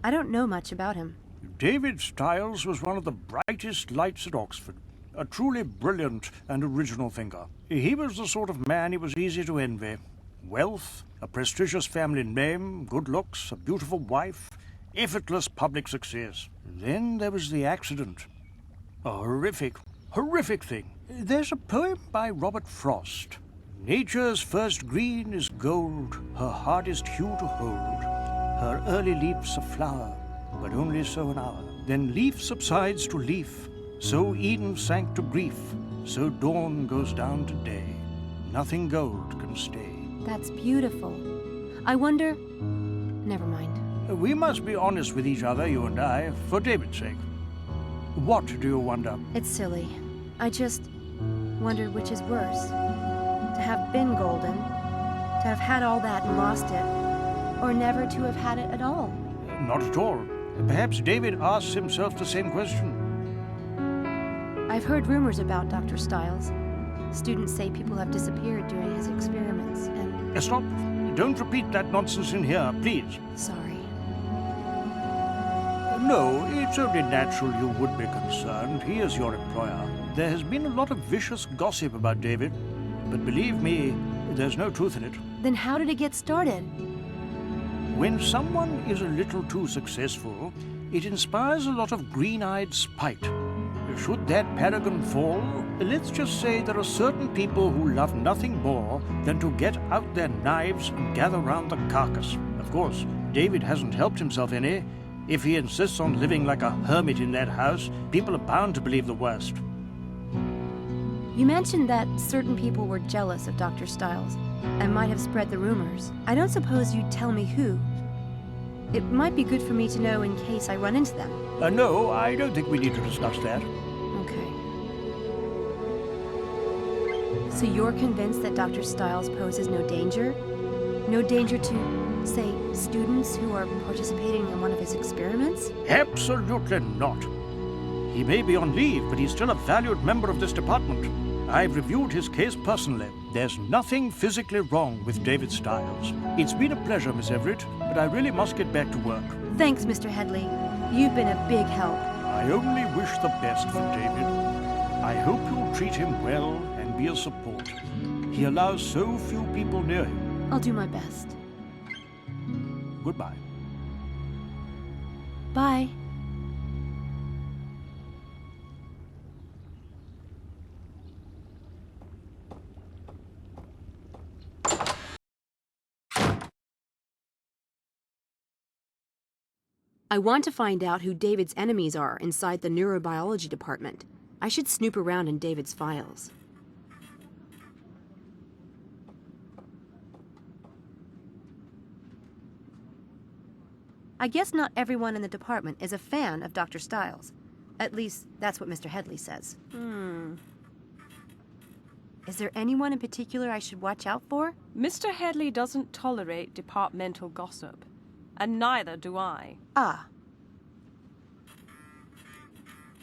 I don't know much about him. David Styles was one of the brightest lights at Oxford. A truly brilliant and original thinker. He was the sort of man it was easy to envy. Wealth, a prestigious family name, good looks, a beautiful wife, effortless public success. Then there was the accident. A horrific thing. There's a poem by Robert Frost. Nature's first green is gold, her hardest hue to hold. Her early leaf's a flower, but only so an hour. Then leaf subsides to leaf, so Eden sank to grief, so dawn goes down to day. Nothing gold can stay. That's beautiful. I wonder... Never mind. We must be honest with each other, you and I, for David's sake. What do you wonder? It's silly. I just wondered which is worse. To have been golden, to have had all that and lost it, or never to have had it at all. Not at all. Perhaps David asks himself the same question. I've heard rumors about Dr. Styles. Students say people have disappeared during his experiments, and... Stop. Don't repeat that nonsense in here, please. Sorry. No, it's only natural you would be concerned. He is your employer. There has been a lot of vicious gossip about David, but believe me, there's no truth in it. Then how did it get started? When someone is a little too successful, it inspires a lot of green-eyed spite. Should that paragon fall, let's just say there are certain people who love nothing more than to get out their knives and gather round the carcass. Of course, David hasn't helped himself any. If he insists on living like a hermit in that house, people are bound to believe the worst. You mentioned that certain people were jealous of Dr. Styles and might have spread the rumors. I don't suppose you'd tell me who. It might be good for me to know in case I run into them. No, I don't think we need to discuss that. Okay. So you're convinced that Dr. Styles poses no danger? No danger to, say, students who are participating in one of his experiments? Absolutely not. He may be on leave, but he's still a valued member of this department. I've reviewed his case personally. There's nothing physically wrong with David Styles. It's been a pleasure, Miss Everett, but I really must get back to work. Thanks, Mr. Headley. You've been a big help. I only wish the best for David. I hope you'll treat him well and be a support. He allows so few people near him. I'll do my best. Goodbye. Bye. I want to find out who David's enemies are inside the neurobiology department. I should snoop around in David's files. I guess not everyone in the department is a fan of Dr. Styles. At least, that's what Mr. Headley says. Is there anyone in particular I should watch out for? Mr. Headley doesn't tolerate departmental gossip. And neither do I. Ah.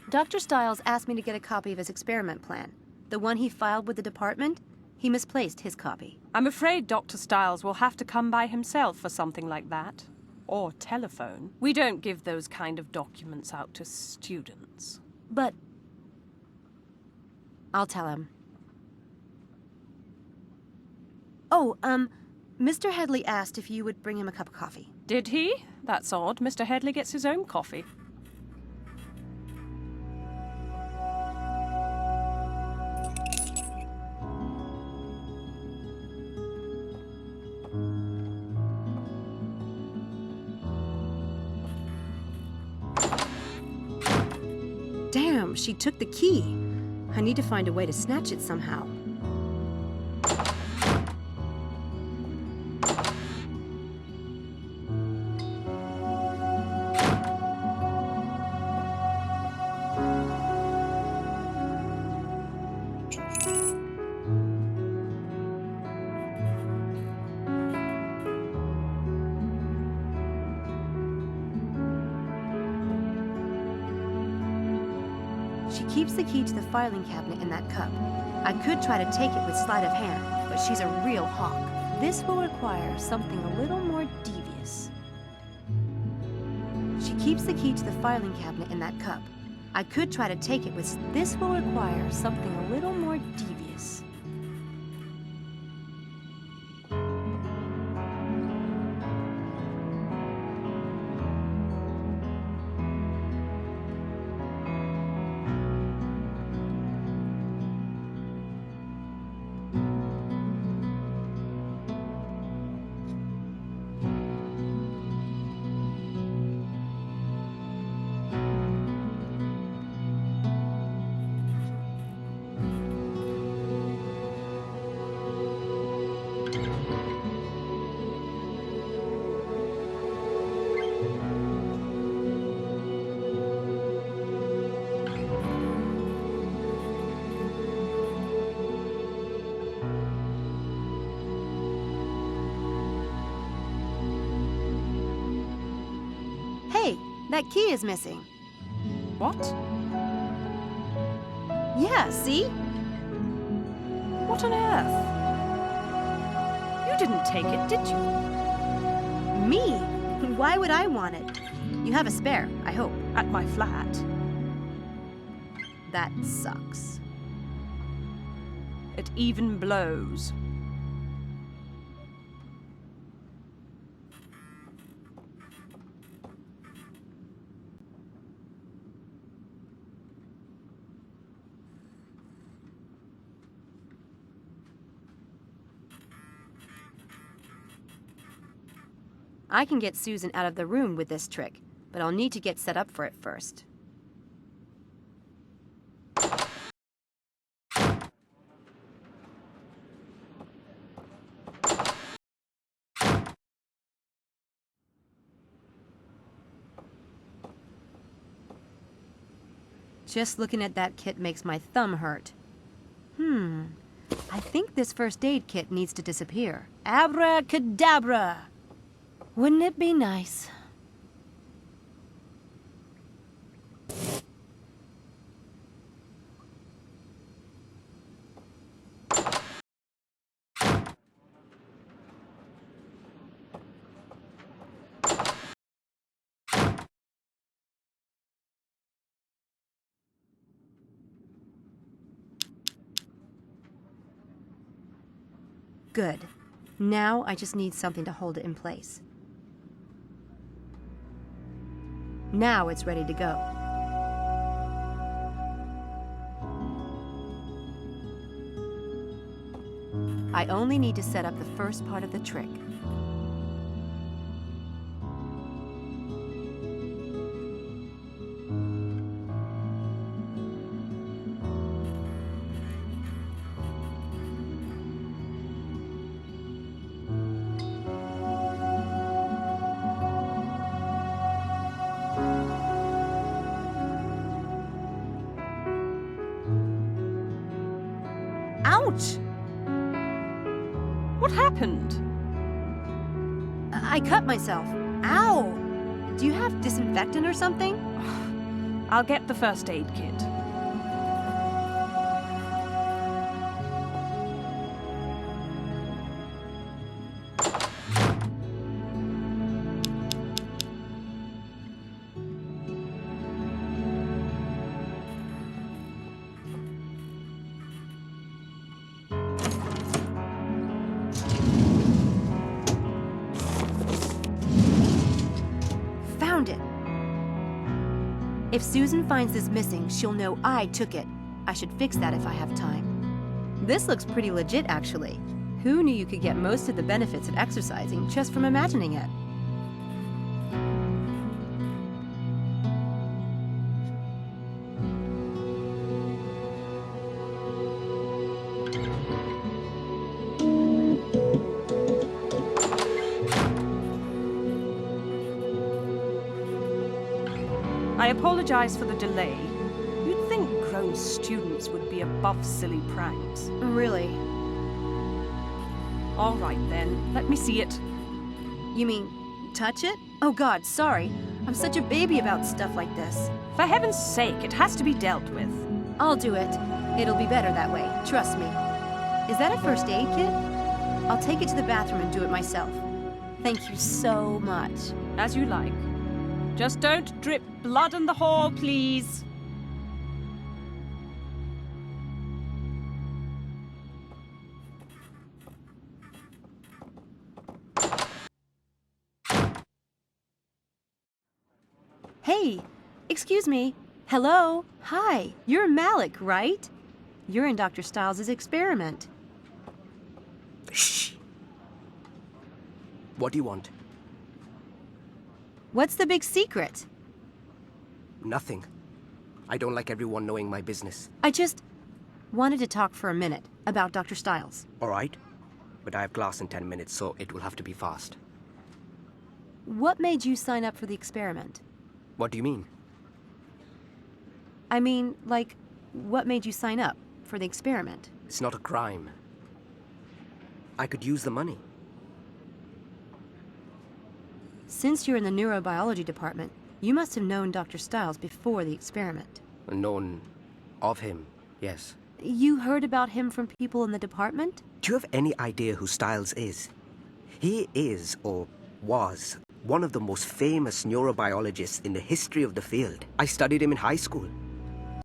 Dr. Styles asked me to get a copy of his experiment plan. The one he filed with the department, he misplaced his copy. I'm afraid Dr. Styles will have to come by himself for something like that. Or telephone. We don't give those kind of documents out to students. But... I'll tell him. Oh, Mr. Headley asked if you would bring him a cup of coffee. Did he? That's odd. Mr. Headley gets his own coffee. Damn, she took the key. I need to find a way to snatch it somehow. She keeps the key to the filing cabinet in that cup. I could try to take it with sleight of hand, but she's a real hawk. This will require something a little more devious. She keeps the key to the filing cabinet in that cup. I could try to take it, but this will require something a little more devious. Hey, that key is missing. What? Yeah, see? What on earth? You didn't take it, did you? Me? Why would I want it? You have a spare, I hope. At my flat. That sucks. It even blows. I can get Susan out of the room with this trick, but I'll need to get set up for it first. Just looking at that kit makes my thumb hurt. I think this first aid kit needs to disappear. Abracadabra! Wouldn't it be nice? Good. Now I just need something to hold it in place. Now it's ready to go. I only need to set up the first part of the trick. Ouch! What happened? I cut myself. Ow! Do you have disinfectant or something? I'll get the first aid kit. Found it. If Susan finds this missing, she'll know I took it. I should fix that if I have time. This looks pretty legit, actually. Who knew you could get most of the benefits of exercising just from imagining it? I apologize for the delay. You'd think grown students would be above silly pranks. Really? All right then, let me see it. You mean, touch it? Oh God, sorry. I'm such a baby about stuff like this. For heaven's sake, it has to be dealt with. I'll do it. It'll be better that way, trust me. Is that a first aid kit? I'll take it to the bathroom and do it myself. Thank you so much. As you like. Just don't drip blood in the hall, please. Hey, excuse me. Hello? Hi, you're Malik, right? You're in Dr. Stiles' experiment. Shh. What do you want? What's the big secret? Nothing. I don't like everyone knowing my business. I just wanted to talk for a minute about Dr. Stiles. All right? But I have class in 10 minutes, so it will have to be fast. What made you sign up for the experiment? What do you mean? I mean, like, what made you sign up for the experiment? It's not a crime. I could use the money. Since you're in the neurobiology department, you must have known Dr. Stiles before the experiment. Known of him, yes. You heard about him from people in the department? Do you have any idea who Stiles is? He is, or was, one of the most famous neurobiologists in the history of the field. I studied him in high school.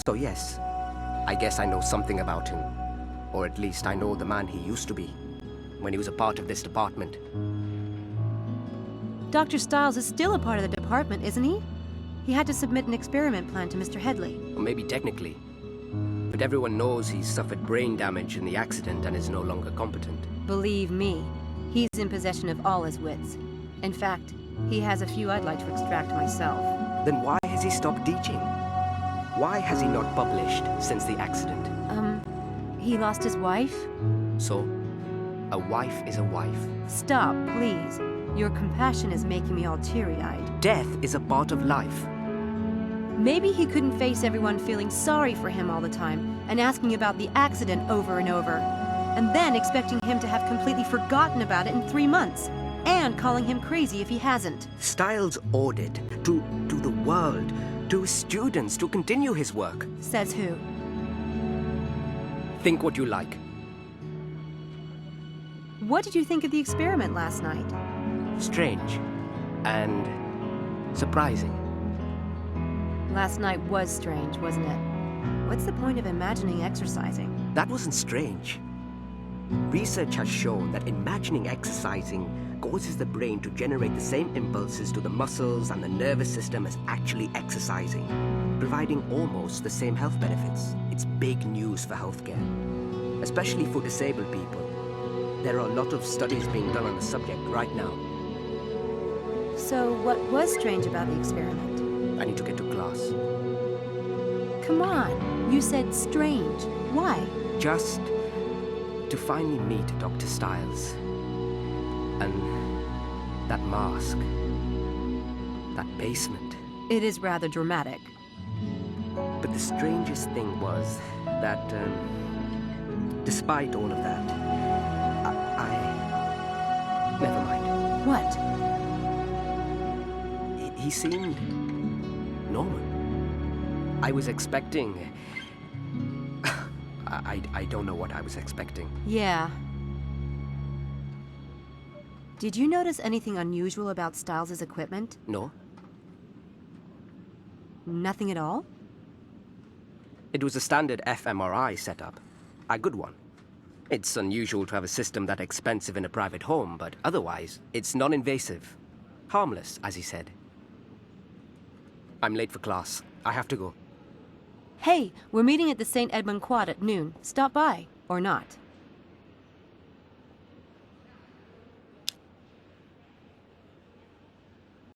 So yes, I guess I know something about him. Or at least I know the man he used to be, when he was a part of this department. Dr. Stiles is still a part of the department, isn't he? He had to submit an experiment plan to Mr. Headley. Or maybe technically. But everyone knows he's suffered brain damage in the accident and is no longer competent. Believe me, he's in possession of all his wits. In fact, he has a few I'd like to extract myself. Then why has he stopped teaching? Why has he not published since the accident? He lost his wife? So, a wife is a wife. Stop, please. Your compassion is making me all teary-eyed. Death is a part of life. Maybe he couldn't face everyone feeling sorry for him all the time and asking about the accident over and over, and then expecting him to have completely forgotten about it in 3 months, and calling him crazy if he hasn't. Stiles ordered to the world, to his students, to continue his work. Says who? Think what you like. What did you think of the experiment last night? Strange. And surprising. Last night was strange, wasn't it? What's the point of imagining exercising? That wasn't strange. Research has shown that imagining exercising causes the brain to generate the same impulses to the muscles and the nervous system as actually exercising, providing almost the same health benefits. It's big news for healthcare, especially for disabled people. There are a lot of studies being done on the subject right now. So what was strange about the experiment? I need to get to class. Come on, you said strange. Why? Just to finally meet Dr. Stiles. And that mask. That basement. It is rather dramatic. But the strangest thing was that, despite all of that, never mind. What? He seemed normal. I was expecting... I don't know what I was expecting. Yeah. Did you notice anything unusual about Stiles' equipment? No? Nothing at all? It was a standard fMRI setup. A good one. It's unusual to have a system that expensive in a private home, but otherwise, it's non-invasive. Harmless, as he said. I'm late for class. I have to go. Hey, we're meeting at the St. Edmund Quad at noon. Stop by, or not.